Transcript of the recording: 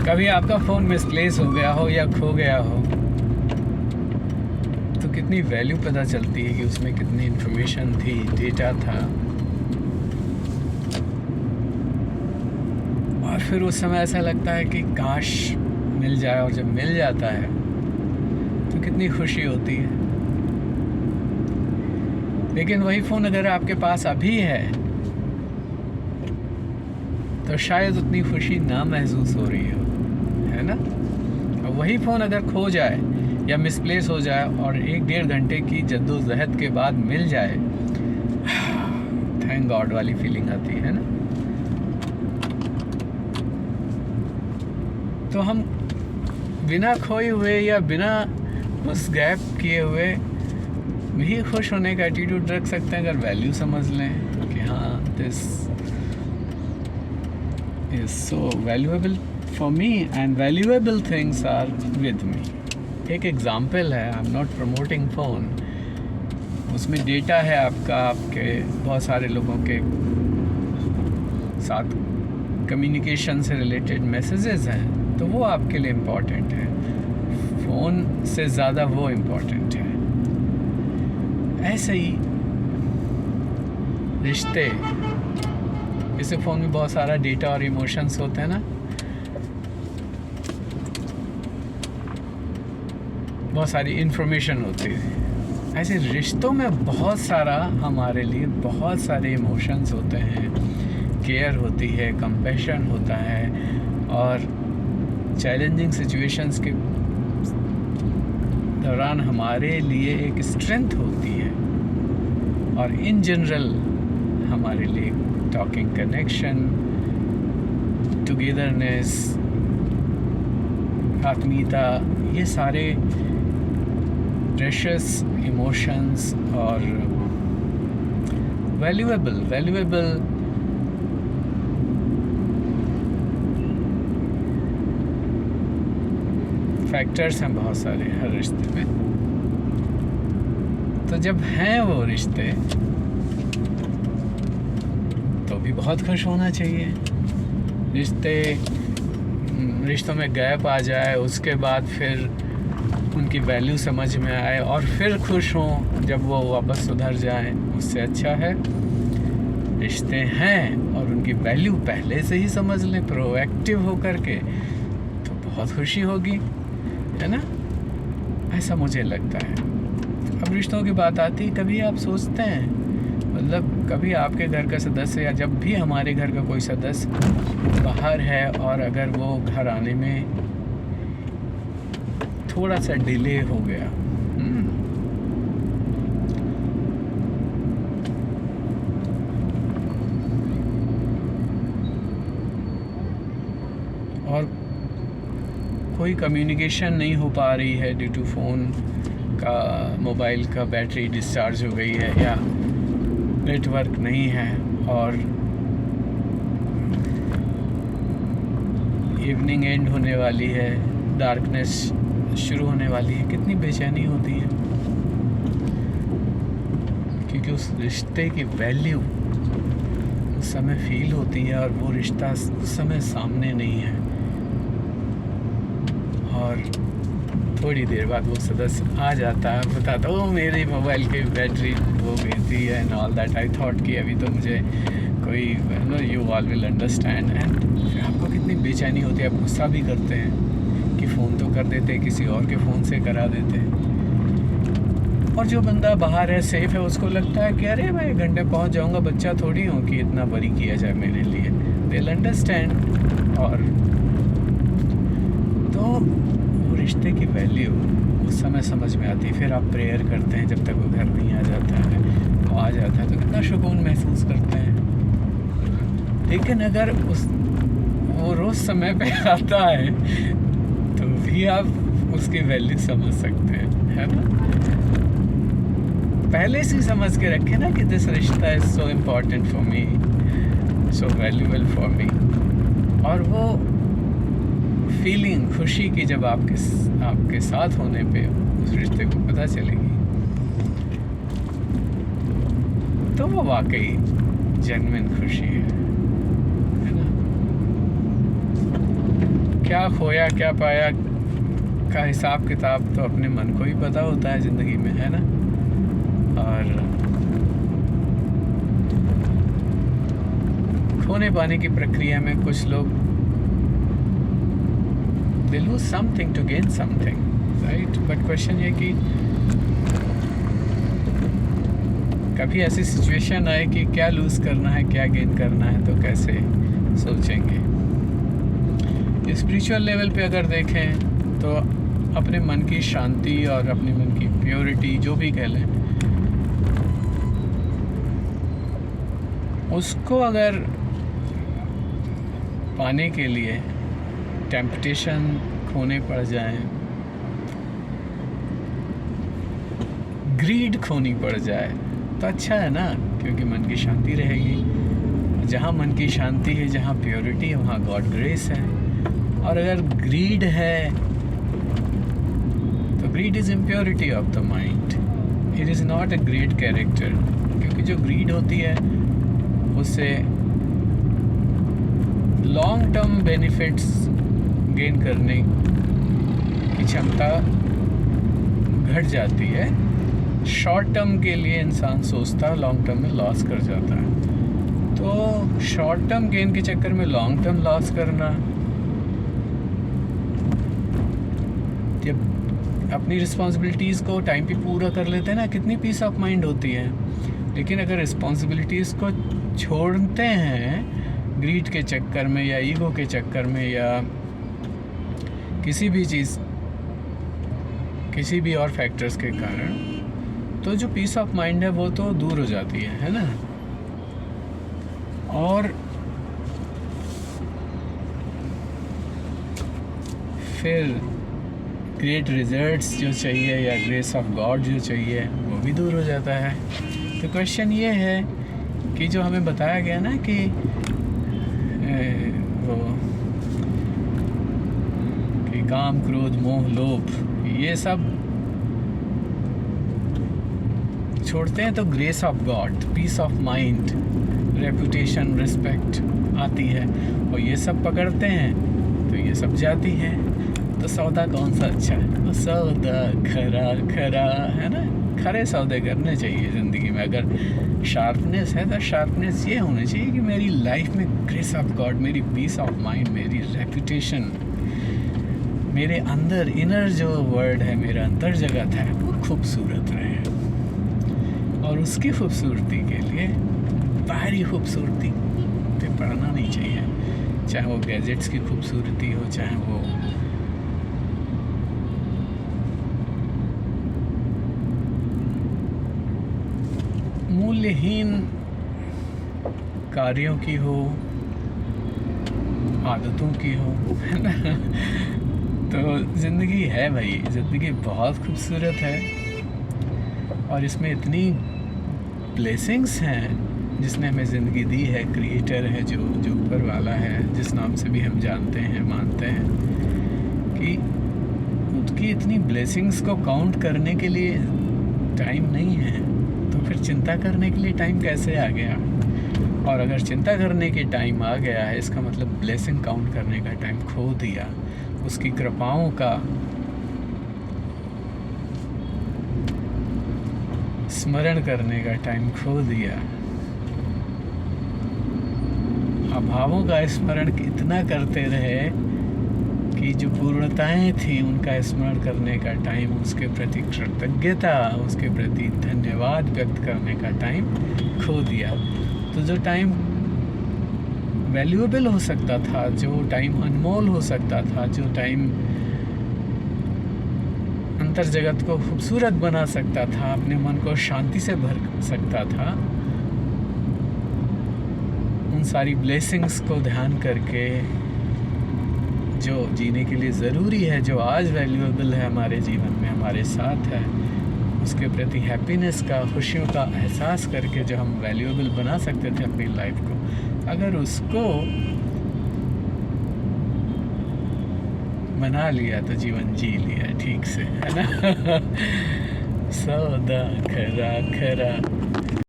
कभी आपका phone misplace हो गया हो या खो गया हो तो कितनी वैल्यू पता चलती है कि उसमें कितनी इन्फॉर्मेशन थी, डेटा था। और फिर उस समय ऐसा लगता है कि काश मिल जाए, और जब मिल जाता है तो कितनी खुशी होती है। लेकिन वही फ़ोन अगर आपके पास अभी है तो शायद उतनी खुशी ना महसूस हो रही हो, है ना। और वही फ़ोन अगर खो जाए या मिसप्लेस हो जाए और 1-1.5 घंटे की जद्दोजहद के बाद मिल जाए, थैंक गॉड वाली फीलिंग आती है ना। तो हम बिना खोए हुए या बिना उस गैप किए हुए भी खुश होने का एटीट्यूड रख सकते हैं अगर वैल्यू समझ लें कि हाँ, this is so valuable for me and valuable things are with me. एक एग्जांपल है, I am not promoting phone, उसमें डेटा है आपका, आपके बहुत सारे लोगों के साथ कम्युनिकेशन से रिलेटेड मैसेजेस हैं, तो वो आपके लिए इम्पॉर्टेंट है। फ़ोन से ज़्यादा वो इम्पॉर्टेंट है। ऐसे ही रिश्ते, जैसे फ़ोन में बहुत सारा डेटा और इमोशंस होते हैं ना, बहुत सारी इन्फॉर्मेशन होती है। ऐसे रिश्तों में बहुत सारा, हमारे लिए बहुत सारे इमोशंस होते हैं, केयर होती है, कंपैशन होता है, और चैलेंजिंग सिचुएशंस के दौरान हमारे लिए एक स्ट्रेंथ होती है। और इन जनरल हमारे लिए टॉकिंग, कनेक्शन, टुगेदरनेस, आत्मीयता, ये सारे प्रेशियस इमोशंस और वैल्यूएबल फैक्टर्स हैं बहुत सारे हर रिश्ते में। तो जब हैं वो रिश्ते तो भी बहुत खुश होना चाहिए। रिश्तों में गैप आ जाए, उसके बाद फिर उनकी वैल्यू समझ में आए और फिर खुश हों जब वो वापस सुधर जाएं, उससे अच्छा है रिश्ते हैं और उनकी वैल्यू पहले से ही समझ लें, प्रोएक्टिव हो करके, तो बहुत खुशी होगी, है ना। ऐसा मुझे लगता है। अब रिश्तों की बात आती, कभी आप सोचते हैं, मतलब कभी आपके घर का सदस्य या जब भी हमारे घर का कोई सदस्य बाहर है और अगर वो घर आने में थोड़ा सा डिले हो गया, और कोई कम्युनिकेशन नहीं हो पा रही है ड्यू टू फ़ोन का, मोबाइल का बैटरी डिस्चार्ज हो गई है या नेटवर्क नहीं है, और इवनिंग एंड होने वाली है, डार्कनेस शुरू होने वाली है, कितनी बेचैनी होती है, क्योंकि उस रिश्ते की वैल्यू उस समय फील होती है और वो रिश्ता उस समय सामने नहीं है। और थोड़ी देर बाद वो सदस्य आ जाता है, बताता ओ मेरे मोबाइल की बैटरी हो गई थी and all that, I thought कि अभी तो मुझे कोई you all will understand. And फिर आपको कितनी बेचैनी होती है, आप गुस्सा भी करते हैं कि फ़ोन तो कर देते, किसी और के फ़ोन से करा देते। और जो बंदा बाहर है, सेफ़ है, उसको लगता है कि अरे मैं 1 घंटे पहुँच जाऊँगा, बच्चा थोड़ी हूँ कि इतना वरी किया जाए मेरे लिए, दे विल अंडरस्टैंड। और तो रिश्ते की वैल्यू उस समय समझ में आती है। फिर आप प्रेयर करते हैं जब तक वो घर नहीं आ जाता है, वो आ जाता है तो कितना सुकून महसूस करते हैं। लेकिन अगर वो रोज़ समय पे आता है तो भी आप उसकी वैल्यू समझ सकते हैं, है ना। पहले से समझ के रखें ना कि दिस रिश्ता is so important for me, so valuable for मी। और वो फीलिंग, खुशी की जब आपके साथ होने पे उस रिश्ते को पता चलेगी तो वो वाकई जेन्युइन खुशी है ना। क्या खोया क्या पाया का हिसाब किताब तो अपने मन को ही पता होता है ज़िंदगी में, है ना। और खोने पाने की प्रक्रिया में कुछ लोग they lose something to gain something, right? But question ये कि कभी ऐसी सिचुएशन आए कि क्या लूज़ करना है क्या गेन करना है, तो कैसे सोचेंगे। स्पिरिचुअल लेवल पे अगर देखें तो अपने मन की शांति और अपने मन की प्योरिटी जो भी कह लें, उसको अगर पाने के लिए टेम्पटेशन खोने पड़ जाए, ग्रीड खोनी पड़ जाए, तो अच्छा है ना, क्योंकि मन की शांति रहेगी। जहाँ मन की शांति है, जहाँ प्योरिटी है, वहाँ गॉड ग्रेस है। और अगर ग्रीड है तो greed is impurity of the mind, it is not a great character. क्योंकि जो ग्रीड होती है उससे लॉन्ग टर्म बेनिफिट्स गेन करने की क्षमता घट जाती है। शॉर्ट टर्म के लिए इंसान सोचता है, लॉन्ग टर्म में लॉस कर जाता है। तो शॉर्ट टर्म गेन के चक्कर में लॉन्ग टर्म लॉस करना, जब अपनी रिस्पॉन्सिबिलिटीज़ को टाइम पे पूरा कर लेते हैं ना, कितनी पीस ऑफ माइंड होती है। लेकिन अगर रिस्पॉन्सिबिलिटीज़ को छोड़ते हैं ग्रीड के चक्कर में या ईगो के चक्कर में या किसी भी चीज़, किसी भी और फैक्टर्स के कारण, तो जो पीस ऑफ माइंड है वो तो दूर हो जाती है ना। और फिर ग्रेट रिजल्ट्स जो चाहिए या ग्रेस ऑफ गॉड जो चाहिए वो भी दूर हो जाता है। तो क्वेश्चन ये है कि जो हमें बताया गया ना कि वो कि काम क्रोध मोह लोभ ये सब छोड़ते हैं तो grace of God, peace of mind, reputation, respect आती है। और ये सब पकड़ते हैं तो ये सब जाती है। तो सौदा कौन सा अच्छा है? तो सौदा खरा खरा है ना। खरे सौदे करने चाहिए ज़िंदगी में। अगर शार्पनेस है तो शार्पनेस ये होनी चाहिए कि मेरी लाइफ में ग्रेस ऑफ गॉड, मेरी पीस ऑफ माइंड, मेरी रेपुटेशन, मेरे अंदर इनर जो वर्ड है, मेरा अंदर जगत है, वो खूबसूरत रहे। और उसकी खूबसूरती के लिए बाहरी खूबसूरती पे पड़ना नहीं चाहिए, चाहे वो गैजेट्स की खूबसूरती हो, चाहे वो मूल्यहीन कार्यों की हो, आदतों की हो, है ना। तो ज़िंदगी है भाई, ज़िंदगी बहुत खूबसूरत है और इसमें इतनी ब्लेसिंग्स हैं जिसने हमें ज़िंदगी दी है। क्रिएटर है जो ऊपर वाला है, जिस नाम से भी हम जानते हैं, मानते हैं, कि उसकी इतनी ब्लेसिंग्स को काउंट करने के लिए टाइम नहीं है। तो फिर चिंता करने के लिए टाइम कैसे आ गया? और अगर चिंता करने के टाइम आ गया है, इसका मतलब ब्लेसिंग काउंट करने का टाइम खो दिया, उसकी कृपाओं का स्मरण करने का टाइम खो दिया, अभावों का स्मरण इतना करते रहे कि जो पूर्णताएं थी उनका स्मरण करने का टाइम, उसके प्रति कृतज्ञता, उसके प्रति धन्यवाद व्यक्त करने का टाइम खो दिया। तो जो टाइम वैल्यूएबल हो सकता था, जो टाइम अनमोल हो सकता था, जो टाइम अंतर जगत को खूबसूरत बना सकता था, अपने मन को शांति से भर सकता था, उन सारी ब्लेसिंग्स को ध्यान करके जो जीने के लिए ज़रूरी है, जो आज वैल्यूएबल है हमारे जीवन में, हमारे साथ है, उसके प्रति हैप्पीनेस का, खुशियों का एहसास करके जो हम वैल्यूएबल बना सकते थे अपनी लाइफ को, अगर उसको बना लिया तो जीवन जी लिया ठीक से, है ना। सौदा खरा खरा